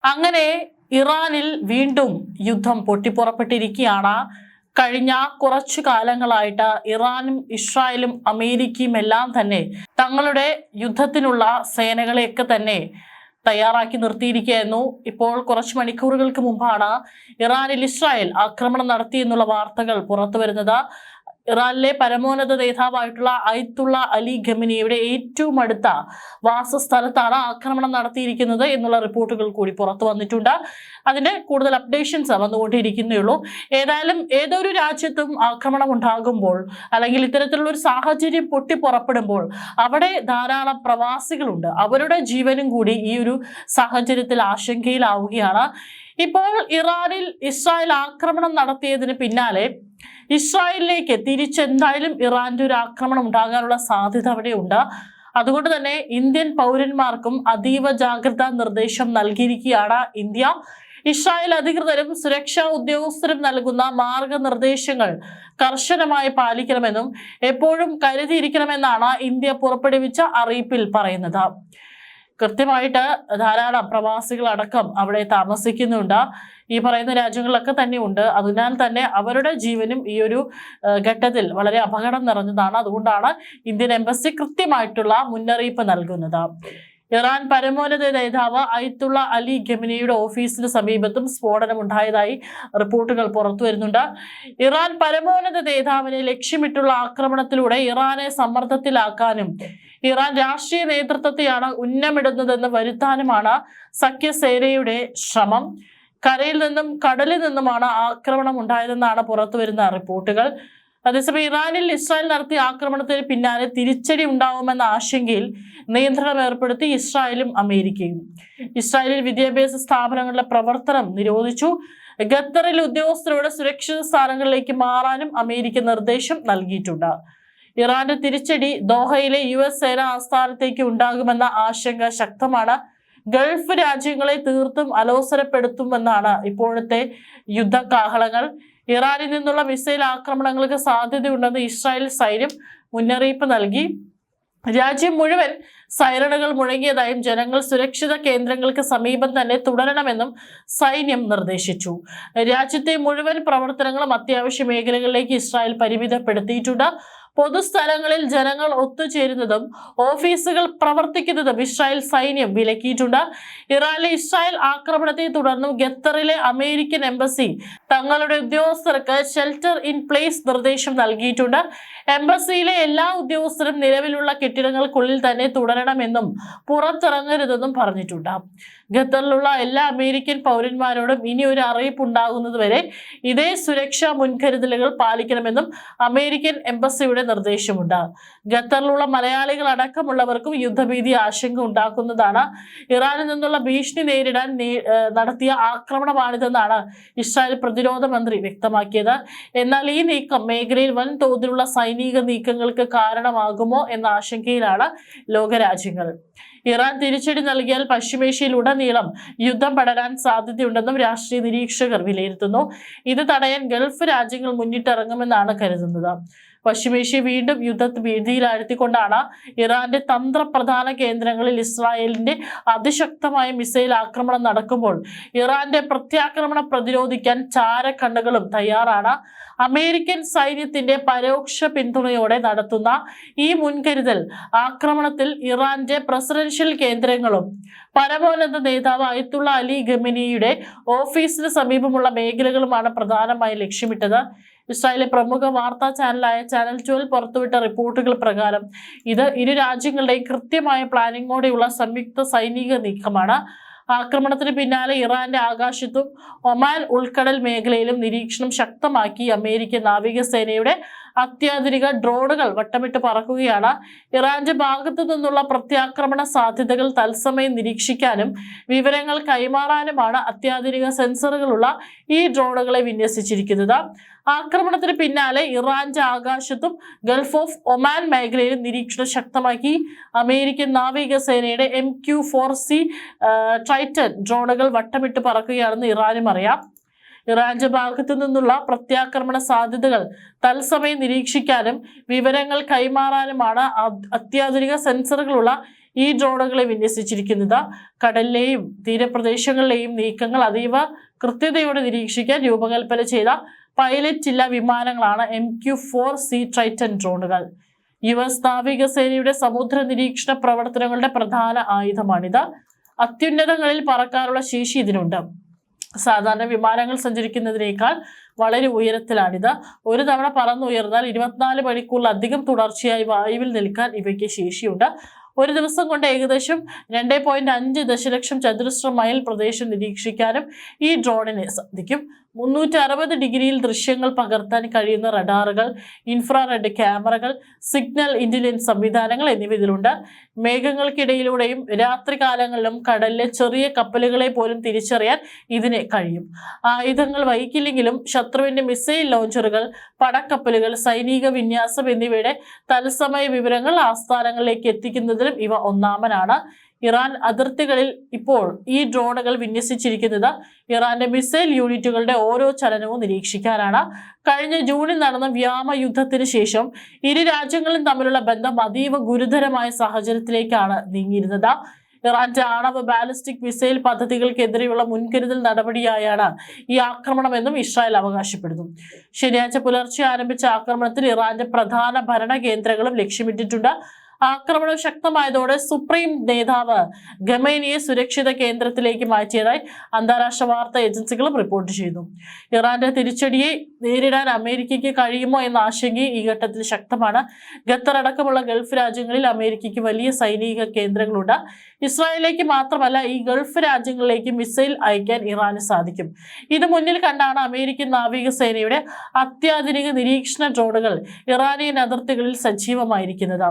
അങ്ങനെ ഇറാനിൽ വീണ്ടും യുദ്ധം പൊട്ടിപ്പുറപ്പെട്ടിരിക്കുകയാണ്. കഴിഞ്ഞ കുറച്ചു കാലങ്ങളായിട്ട് ഇറാനും ഇസ്രായേലും അമേരിക്കയും എല്ലാം തന്നെ തങ്ങളുടെ യുദ്ധത്തിനുള്ള സേനകളെയൊക്കെ തന്നെ തയ്യാറാക്കി നിർത്തിയിരിക്കുകയായിരുന്നു. ഇപ്പോൾ കുറച്ച് മണിക്കൂറുകൾക്ക് മുമ്പാണ് ഇറാനിൽ ഇസ്രായേൽ ആക്രമണം നടത്തിയെന്നുള്ള വാർത്തകൾ പുറത്തു വരുന്നത്. ഇറാനിലെ പരമോന്നത നേതാവായിട്ടുള്ള അയത്തുള്ള അലി ഖമനിയുടെ ഏറ്റവും അടുത്ത വാസസ്ഥലത്താണ് ആക്രമണം നടത്തിയിരിക്കുന്നത് എന്നുള്ള റിപ്പോർട്ടുകൾ കൂടി പുറത്തു വന്നിട്ടുണ്ട്. അതിന്റെ കൂടുതൽ അപ്ഡേഷൻസ് വന്നുകൊണ്ടിരിക്കുന്നേയുള്ളൂ. ഏതായാലും ഏതൊരു രാജ്യത്തും ആക്രമണം ഉണ്ടാകുമ്പോൾ അല്ലെങ്കിൽ ഇത്തരത്തിലുള്ള ഒരു സാഹചര്യം പൊട്ടിപ്പുറപ്പെടുമ്പോൾ അവിടെ ധാരാളം പ്രവാസികളുണ്ട്. അവരുടെ ജീവനും കൂടി ഈ ഒരു സാഹചര്യത്തിൽ ആശങ്കയിലാവുകയാണ്. ഇപ്പോൾ ഇറാനിൽ ഇസ്രായേൽ ആക്രമണം നടത്തിയതിന് പിന്നാലെ ഇസ്രായേലിലേക്ക് തിരിച്ചെന്തായാലും ഇറാന്റെ ഒരു ആക്രമണം ഉണ്ടാകാനുള്ള സാധ്യത അവിടെയുണ്ട്. അതുകൊണ്ട് തന്നെ ഇന്ത്യൻ പൗരന്മാർക്കും അതീവ ജാഗ്രതാ നിർദ്ദേശം നൽകിയിരിക്കുകയാണ് ഇന്ത്യ. ഇസ്രായേൽ അധികൃതരും സുരക്ഷാ ഉദ്യോഗസ്ഥരും നൽകുന്ന മാർഗനിർദ്ദേശങ്ങൾ കർശനമായി പാലിക്കണമെന്നും എപ്പോഴും കരുതിയിരിക്കണമെന്നാണ് ഇന്ത്യ പുറപ്പെടുവിച്ച അറിയിപ്പിൽ പറയുന്നത്. കൃത്യമായിട്ട് ധാരാളം പ്രവാസികളടക്കം അവിടെ താമസിക്കുന്നുണ്ട്. ഈ പറയുന്ന രാജ്യങ്ങളിലൊക്കെ തന്നെ ഉണ്ട്. അതിനാൽ തന്നെ അവരുടെ ജീവനും ഈ ഒരു ഘട്ടത്തിൽ വളരെ അപകടം നിറഞ്ഞതാണ്. അതുകൊണ്ടാണ് ഇന്ത്യൻ എംബസി കൃത്യമായിട്ടുള്ള മുന്നറിയിപ്പ് നൽകുന്നത്. ഇറാൻ പരമോന്നത നേതാവ് അയത്തുള്ള അലി ഖമനിയുടെ ഓഫീസിന് സമീപത്തും സ്ഫോടനമുണ്ടായതായി റിപ്പോർട്ടുകൾ പുറത്തു വരുന്നുണ്ട്. ഇറാൻ പരമോന്നത നേതാവിനെ ലക്ഷ്യമിട്ടുള്ള ആക്രമണത്തിലൂടെ ഇറാനെ സമ്മർദ്ദത്തിലാക്കാനും ഇറാൻ രാഷ്ട്രീയ നേതൃത്വത്തെയാണ് ഉന്നമിടുന്നതെന്ന് വരുത്താനുമാണ് സഖ്യസേനയുടെ ശ്രമം. കരയിൽ നിന്നും കടലിൽ നിന്നുമാണ് ആക്രമണം ഉണ്ടായതെന്നാണ് പുറത്തുവരുന്ന റിപ്പോർട്ടുകൾ. അതേസമയം ഇറാനിൽ ഇസ്രായേൽ നടത്തിയ ആക്രമണത്തിന് പിന്നാലെ തിരിച്ചടി ഉണ്ടാവുമെന്ന ആശങ്കയിൽ നിയന്ത്രണം ഏർപ്പെടുത്തി ഇസ്രായേലും അമേരിക്കയും. ഇസ്രായേലിൽ വിദ്യാഭ്യാസ സ്ഥാപനങ്ങളുടെ പ്രവർത്തനം നിരോധിച്ചു. ഖത്തറിൽ ഉദ്യോഗസ്ഥരോട് സുരക്ഷിത സ്ഥാനങ്ങളിലേക്ക് മാറാനും അമേരിക്ക നിർദ്ദേശം നൽകിയിട്ടുണ്ട്. ഇറാന്റെ തിരിച്ചടി ദോഹയിലെ US സേന ആസ്ഥാനത്തേക്ക് ഉണ്ടാകുമെന്ന ആശങ്ക ശക്തമാണ്. ഗൾഫ് രാജ്യങ്ങളെ തീർത്തും അലോസരപ്പെടുത്തുമെന്നാണ് ഇപ്പോഴത്തെ യുദ്ധകാഹളങ്ങൾ. ഇറാനിൽ നിന്നുള്ള മിസൈൽ ആക്രമണങ്ങൾക്ക് സാധ്യതയുണ്ടെന്ന് ഇസ്രായേൽ സൈന്യം മുന്നറിയിപ്പ് നൽകി. രാജ്യം മുഴുവൻ സൈറണുകൾ മുഴങ്ങിയതായും ജനങ്ങൾ സുരക്ഷിത കേന്ദ്രങ്ങൾക്ക് സമീപം തന്നെ തുടരണമെന്നും സൈന്യം നിർദ്ദേശിച്ചു. രാജ്യത്തെ മുഴുവൻ പ്രവർത്തനങ്ങളും അത്യാവശ്യ മേഖലകളിലേക്ക് ഇസ്രായേൽ പരിമിതപ്പെടുത്തിയിട്ടുണ്ട്. പൊതുസ്ഥലങ്ങളിൽ ജനങ്ങൾ ഒത്തുചേരുന്നതും ഓഫീസുകൾ പ്രവർത്തിക്കുന്നതും ഇസ്രായേൽ സൈന്യം വിലക്കിയിട്ടുണ്ട്. ഇറാനിലെ ഇസ്രായേൽ ആക്രമണത്തെ തുടർന്ന് ഖത്തറിലെ അമേരിക്കൻ എംബസി തങ്ങളുടെ ഉദ്യോഗസ്ഥർക്ക് ഷെൽട്ടർ ഇൻ പ്ലേസ് നിർദ്ദേശം നൽകിയിട്ടുണ്ട്. എംബസിയിലെ എല്ലാ ഉദ്യോഗസ്ഥരും നിലവിലുള്ള കെട്ടിടങ്ങൾക്കുള്ളിൽ തന്നെ തുടരണമെന്നും പുറത്തിറങ്ങരുതെന്നും പറഞ്ഞിട്ടുണ്ട്. ഖത്തറിലുള്ള എല്ലാ അമേരിക്കൻ പൗരന്മാരോടും ഇനി ഒരു അറിയിപ്പ് ഉണ്ടാകുന്നതുവരെ ഇതേ സുരക്ഷാ മുൻകരുതലുകൾ പാലിക്കണമെന്നും അമേരിക്കൻ എംബസിയുടെ നിർദ്ദേശമുണ്ട്. ഖത്തറിലുള്ള മലയാളികൾ അടക്കമുള്ളവർക്കും യുദ്ധഭീതി ആശങ്ക ഉണ്ടാക്കുന്നതാണ്. ഇറാനിൽ നിന്നുള്ള ഭീഷണി നേരിടാൻ നടത്തിയ ആക്രമണമാണിതെന്നാണ് ഇസ്രായേൽ പ്രതിരോധ മന്ത്രി വ്യക്തമാക്കിയത്. എന്നാൽ ഈ നീക്കം മേഖലയിൽ വൻതോതിലുള്ള സൈനിക നീക്കങ്ങൾക്ക് കാരണമാകുമോ എന്ന ആശങ്കയിലാണ് ലോകരാജ്യങ്ങൾ. ഇറാൻ തിരിച്ചടി നൽകിയാൽ പശ്ചിമേഷ്യയിലുടനീളം യുദ്ധം പടരാൻ സാധ്യതയുണ്ടെന്നും രാഷ്ട്രീയ നിരീക്ഷകർ വിലയിരുത്തുന്നു. ഇത് തടയാൻ ഗൾഫ് രാജ്യങ്ങൾ മുന്നിട്ടിറങ്ങുമെന്നാണ് കരുതുന്നത്. പശ്ചിമേഷ്യ വീണ്ടും ഭീതിയിലാഴ്ത്തിക്കൊണ്ടാണ് ഇറാന്റെ തന്ത്രപ്രധാന കേന്ദ്രങ്ങളിൽ ഇസ്രായേലിന്റെ അതിശക്തമായ മിസൈൽ ആക്രമണം നടക്കുമ്പോൾ ഇറാന്റെ പ്രത്യാക്രമണം പ്രതിരോധിക്കാൻ ചാരക്കണ്ണുകളും തയ്യാറാണ്. അമേരിക്കൻ സൈന്യത്തിന്റെ പരോക്ഷ പിന്തുണയോടെ നടത്തുന്ന ഈ മുൻകരുതൽ ആക്രമണത്തിൽ ഇറാന്റെ പ്രസിഡൻഷ്യൽ കേന്ദ്രങ്ങളും പരമോന്നത നേതാവ് അയത്തുള്ള അലി ഖമനിയുടെ ഓഫീസിന് സമീപമുള്ള മേഖലകളുമാണ് പ്രധാനമായി ലക്ഷ്യമിട്ടത്. ഇസ്രായേലിലെ പ്രമുഖ വാർത്താ ചാനലായ ചാനൽ 12 പുറത്തുവിട്ട റിപ്പോർട്ടുകൾ പ്രകാരം ഇത് ഇരു രാജ്യങ്ങളുടെയും കൃത്യമായ പ്ലാനിങ്ങോടെയുള്ള സംയുക്ത സൈനിക നീക്കമാണ്. ആക്രമണത്തിന് പിന്നാലെ ഇറാന്റെ ആകാശത്തും ഒമാൻ ഉൾക്കടൽ മേഖലയിലും നിരീക്ഷണം ശക്തമാക്കി അമേരിക്കൻ നാവികസേനയുടെ അത്യാധുനിക ഡ്രോണുകൾ വട്ടമിട്ട് പറക്കുകയാണ്. ഇറാന്റെ ഭാഗത്തു നിന്നുള്ള പ്രത്യാക്രമണ സാധ്യതകൾ തത്സമയം നിരീക്ഷിക്കാനും വിവരങ്ങൾ കൈമാറാനുമാണ് അത്യാധുനിക സെൻസറുകളുള്ള ഈ ഡ്രോണുകളെ വിന്യസിച്ചിരിക്കുന്നത്. ആക്രമണത്തിന് പിന്നാലെ ഇറാന്റെ ആകാശത്തും ഗൾഫ് ഓഫ് ഒമാൻ മേഖലയിലും നിരീക്ഷണം ശക്തമാക്കി അമേരിക്കൻ നാവികസേനയുടെ MQ-4C ട്രൈറ്റൻ ഡ്രോണുകൾ വട്ടമിട്ട് പറക്കുകയാണെന്ന് ഇറാനും അറിയാം. ഇറാന്റെ ഭാഗത്തു നിന്നുള്ള പ്രത്യാക്രമണ സാധ്യതകൾ തത്സമയം നിരീക്ഷിക്കാനും വിവരങ്ങൾ കൈമാറാനുമാണ് അത്യാധുനിക സെൻസറുകളുള്ള ഈ ഡ്രോണുകളെ വിന്യസിച്ചിരിക്കുന്നത് കടലിലെയും തീരപ്രദേശങ്ങളിലെയും നീക്കങ്ങൾ അതീവ കൃത്യതയോടെ നിരീക്ഷിക്കാൻ രൂപകൽപ്പന ചെയ്ത പൈലറ്റ് ഇല്ല വിമാനങ്ങളാണ് MQ-4C ട്രൈറ്റൻ ഡ്രോണുകൾ. US നാവികസേനയുടെ സമുദ്ര നിരീക്ഷണ പ്രവർത്തനങ്ങളുടെ പ്രധാന ആയുധമാണിത്. അത്യുന്നതങ്ങളിൽ പറക്കാനുള്ള ശേഷി ഇതിനുണ്ട്. സാധാരണ വിമാനങ്ങൾ സഞ്ചരിക്കുന്നതിനേക്കാൾ വളരെ ഉയരത്തിലാണിത്. ഒരു തവണ പറന്നുയർന്നാൽ 24 മണിക്കൂറിലധികം തുടർച്ചയായി വായുവിൽ നിൽക്കാൻ ഇവയ്ക്ക് ശേഷിയുണ്ട്. ഒരു ദിവസം കൊണ്ട് ഏകദേശം 2.5 ദശലക്ഷം ചതുരശ്ര മൈൽ പ്രദേശം നിരീക്ഷിക്കാനും ഈ ഡ്രോണിന് സാധിക്കും. 360 ഡിഗ്രിയിൽ ദൃശ്യങ്ങൾ പകർത്താൻ കഴിയുന്ന റഡാറുകൾ, ഇൻഫ്രാറെഡ് ക്യാമറകൾ, സിഗ്നൽ ഇന്റലിജൻസ് സംവിധാനങ്ങൾ എന്നിവ ഇതിലുണ്ട്. മേഘങ്ങൾക്കിടയിലൂടെയും രാത്രികാലങ്ങളിലും കടലിലെ ചെറിയ കപ്പലുകളെ പോലും തിരിച്ചറിയാൻ ഇതിന് കഴിയും. ആയുധങ്ങൾ വഹിക്കില്ലെങ്കിലും ശത്രുവിന്റെ മിസൈൽ ലോഞ്ചറുകൾ, പടക്കപ്പലുകൾ, സൈനിക വിന്യാസം എന്നിവയുടെ തത്സമയ വിവരങ്ങൾ ആസ്ഥാനങ്ങളിലേക്ക് എത്തിക്കുന്നതിലും ഇവ ഒന്നാമനാണ്. ഇറാൻ അതിർത്തികളിൽ ഇപ്പോൾ ഈ ഡ്രോണുകൾ വിന്യസിച്ചിരിക്കുന്നത് ഇറാന്റെ മിസൈൽ യൂണിറ്റുകളുടെ ഓരോ ചലനവും നിരീക്ഷിക്കാനാണ്. കഴിഞ്ഞ ജൂണിൽ നടന്ന വ്യോമയുദ്ധത്തിന് ശേഷം ഇരു രാജ്യങ്ങളും തമ്മിലുള്ള ബന്ധം അതീവ ഗുരുതരമായ സാഹചര്യത്തിലേക്കാണ് നീങ്ങിയിരുന്നത്. ഇറാന്റെ ആണവ ബാലിസ്റ്റിക് മിസൈൽ പദ്ധതികൾക്കെതിരെയുള്ള മുൻകരുതൽ നടപടിയായാണ് ഈ ആക്രമണമെന്നും ഇസ്രായേൽ അവകാശപ്പെടുന്നു. ശനിയാഴ്ച പുലർച്ചെ ആരംഭിച്ച ആക്രമണത്തിൽ ഇറാന്റെ പ്രധാന ഭരണ കേന്ദ്രങ്ങളും ലക്ഷ്യമിട്ടിട്ടുണ്ട്. ആക്രമണം ശക്തമായതോടെ സുപ്രീം നേതാവ് ഖമേനിയെ സുരക്ഷിത കേന്ദ്രത്തിലേക്ക് മാറ്റിയതായി അന്താരാഷ്ട്ര വാർത്താ ഏജൻസികളും റിപ്പോർട്ട് ചെയ്തു. ഇറാന്റെ തിരിച്ചടിയെ നേരിടാൻ അമേരിക്കയ്ക്ക് കഴിയുമോ എന്ന ആശങ്കയും ഈ ഘട്ടത്തിൽ ശക്തമാണ്. ഖത്തർ അടക്കമുള്ള ഗൾഫ് രാജ്യങ്ങളിൽ അമേരിക്കയ്ക്ക് വലിയ സൈനിക കേന്ദ്രങ്ങളുണ്ട്. ഇസ്രായേലിലേക്ക് മാത്രമല്ല ഈ ഗൾഫ് രാജ്യങ്ങളിലേക്ക് മിസൈൽ അയക്കാൻ ഇറാന് സാധിക്കും. ഇത് മുന്നിൽ കണ്ടാണ് അമേരിക്കൻ നാവികസേനയുടെ അത്യാധുനിക നിരീക്ഷണ ഡ്രോണുകൾ ഇറാനിയൻ അതിർത്തികളിൽ സജീവമായിരിക്കുന്നത്.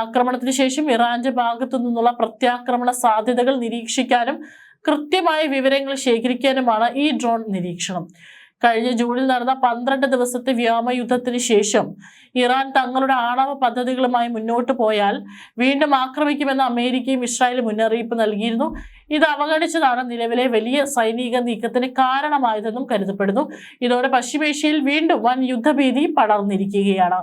ആക്രമണത്തിന് ശേഷം ഇറാന്റെ ഭാഗത്തു നിന്നുള്ള പ്രത്യാക്രമണ സാധ്യതകൾ നിരീക്ഷിക്കാനും കൃത്യമായ വിവരങ്ങൾ ശേഖരിക്കാനുമാണ് ഈ ഡ്രോൺ നിരീക്ഷണം. കഴിഞ്ഞ ജൂണിൽ നടന്ന 12 ദിവസത്തെ വ്യോമയുദ്ധത്തിന് ശേഷം ഇറാൻ തങ്ങളുടെ ആണവ പദ്ധതികളുമായി മുന്നോട്ട് പോയാൽ വീണ്ടും ആക്രമിക്കുമെന്ന് അമേരിക്കയും ഇസ്രായേലും മുന്നറിയിപ്പ് നൽകിയിരുന്നു. ഇത് അവഗണിച്ചതാണ് നിലവിലെ വലിയ സൈനിക നീക്കത്തിന് കാരണമായതെന്നും കരുതപ്പെടുന്നു. ഇതോടെ പശ്ചിമേഷ്യയിൽ വീണ്ടും വൻ യുദ്ധഭീതി പടർന്നിരിക്കുകയാണ്.